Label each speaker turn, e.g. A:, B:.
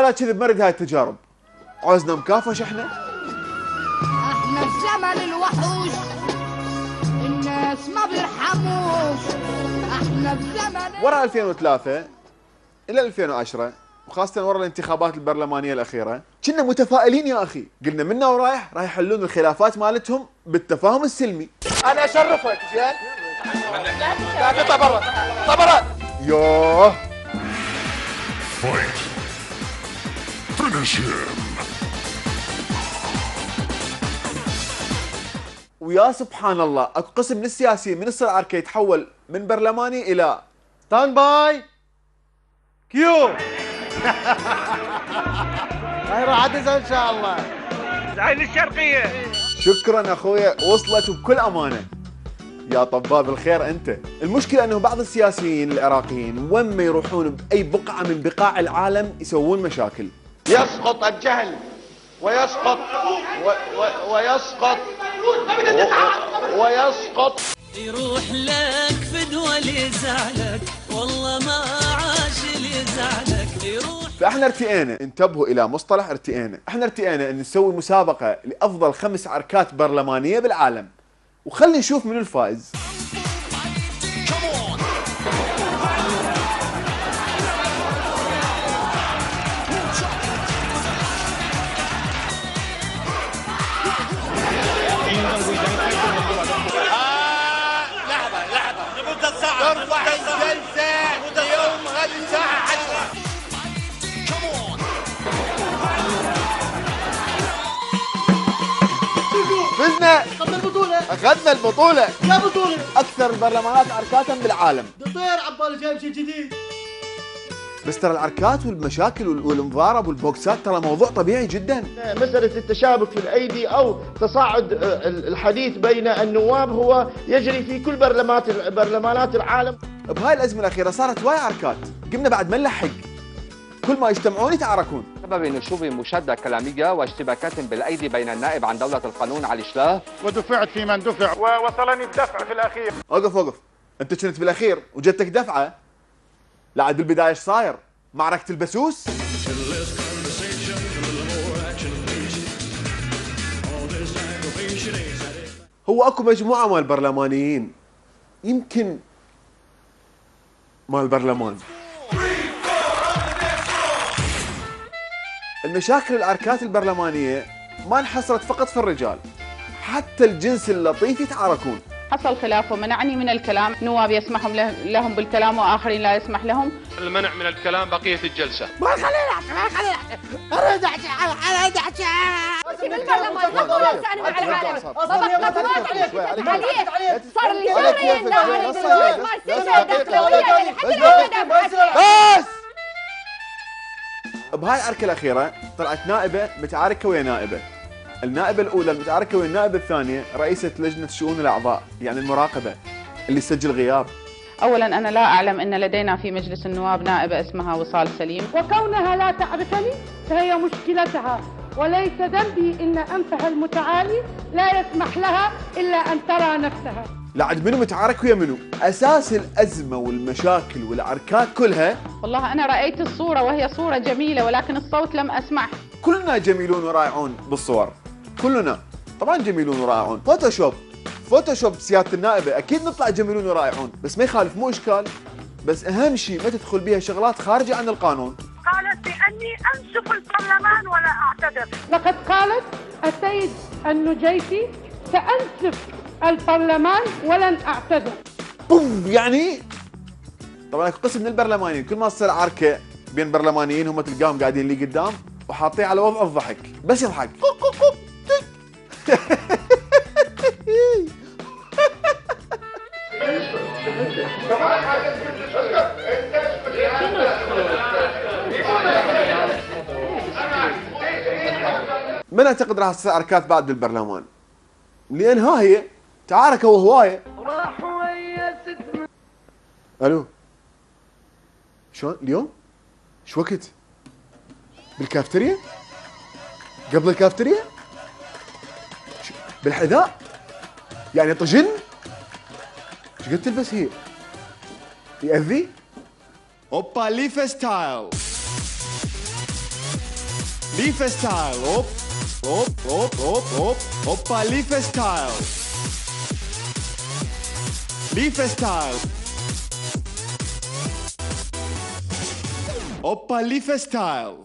A: لا كذب مرد هاي التجارب. عوزنا مكافش احنا
B: بزمن الوحوش الناس ما بيرحموش. احنا بزمن
A: ورا 2003 الى 2010 وخاصة ورا الانتخابات البرلمانية الأخيرة كنا متفائلين يا أخي، قلنا منا ورايح راح يحلون الخلافات مالتهم بالتفاهم السلمي.
C: أنا أشرفك زين؟ لا تطلع برا، اطلع برا.
A: يوه
D: Fight. Finish him.
A: ويا سبحان الله اكو قسم من السياسيين من يصير عركه يتحول من برلماني الى
C: ستاند باي كيو. هاي راح ادز ان شاء الله.
E: العين الشرقيه.
A: شكرا اخويا، وصلت وبكل امانه. يا طباب الخير انت. المشكله انه بعض السياسيين العراقيين وين ما يروحون باي بقعه من بقاع العالم يسوون مشاكل.
C: يسقط الجهل ويسقط ويسقط
F: يروح لك فدوى اللي يزعلك والله ما عاش اللي يزعلك يروح.
A: فاحنا ارتئينا، انتبهوا الى مصطلح ارتئينا، احنا ارتئينا ان نسوي مسابقه لافضل 5 عركات برلمانيه بالعالم، وخلي نشوف من الفائز.
C: ترفع الجلسة يوم غد الساعة 10.
A: فزنا،
G: اخذنا البطولة.
A: اخذنا البطولة،
G: يا بطولة
A: اكثر البرلمانات عركاتا بالعالم.
G: طير عبالي جايب شيء جديد.
A: بس ترى العركات والمشاكل والمضارب والبوكسات ترى موضوع طبيعي جدا.
H: مسألة التشابك في الأيدي أو تصاعد الحديث بين النواب هو يجري في كل برلمانات العالم.
A: بهاي الأزمة الأخيرة صارت وايد عركات، قمنا بعد ما نلحق، كل ما يجتمعون يتعاركون.
I: بسبب نشوب مشادة كلامية واشتباكات بالأيدي بين النائب عن دولة القانون علي شلاه،
E: ودفعت في من دفع ووصلني الدفع في الاخير.
A: وقف أنت كنت بالأخير وجتك دفعة؟ لا عاد بالبداية ايش صاير؟ معركة البسوس؟ هو اكو مجموعة مال برلمانيين يمكن مال البرلمان. المشاكل العركات البرلمانية ما انحصرت فقط في الرجال، حتى الجنس اللطيف يتعاركون.
J: حصل خلاف ومنعني من الكلام، نواب يسمح لهم بالكلام واخرين لا يسمح لهم.
E: المنع من الكلام بقيه الجلسه.
G: ما خليني اريد احكي اريد احكي.
B: بالبرلمان ما قولت انا مع العالم. صار لي شهرين داعي بالبرلمان ما يصير داخليه
A: بس بهاي العركة الأخيرة طلعت نائبة متعاركة ويا نائبة. النائبة الأولى المتعاركة ويا النائبة الثانية رئيسة لجنة شؤون الأعضاء، يعني المراقبة اللي تسجل غياب.
J: اولا انا لا اعلم ان لدينا في مجلس النواب نائبة اسمها وصال سليم،
G: وكونها لا تعرفني فهي مشكلتها، وليس ذنبي ان انفها المتعالي لا يسمح لها الا ان ترى نفسها.
A: لا عاد منو متعارك ويا منو؟ أساس الأزمة والمشاكل والعركات كلها.
J: والله انا رايت الصورة وهي صورة جميلة ولكن الصوت لم اسمع.
A: كلنا جميلون ورائعون بالصور، كلنا طبعا جميلون ورائعون. فوتوشوب سيادة النائبة أكيد نطلع جميلون ورائعون، بس ما يخالف مو إشكال. بس أهم شيء ما تدخل بها شغلات خارجة عن القانون.
B: قالت باني انسف البرلمان ولا اعتذر.
G: لقد قالت السيد النجيفي سأنسف البرلمان ولن أعتذر.
A: بوم يعني طبعا قسم من البرلمانيين كل ما تصير عركة بين برلمانيين هم تلقاهم قاعدين اللي قدام وحاطين على وضع الضحك، بس يضحك. من اعتقد راح تصير عركات بعد بالبرلمان، لان ها هي تعاركوا هوايه. الو شلون اليوم؟ شو وقت؟ بالكافتريا؟ قبل الكافتريا؟ بالحذاء؟ يعني طجن؟ ايش قد تلبس هي؟ يأذي؟ اوبا ليفا ستايل. ليفا ستايل. اوب اوب اوب اوب اوب اوبا ليفا ستايل. ليفا ستايل. اوبا ليفا ستايل.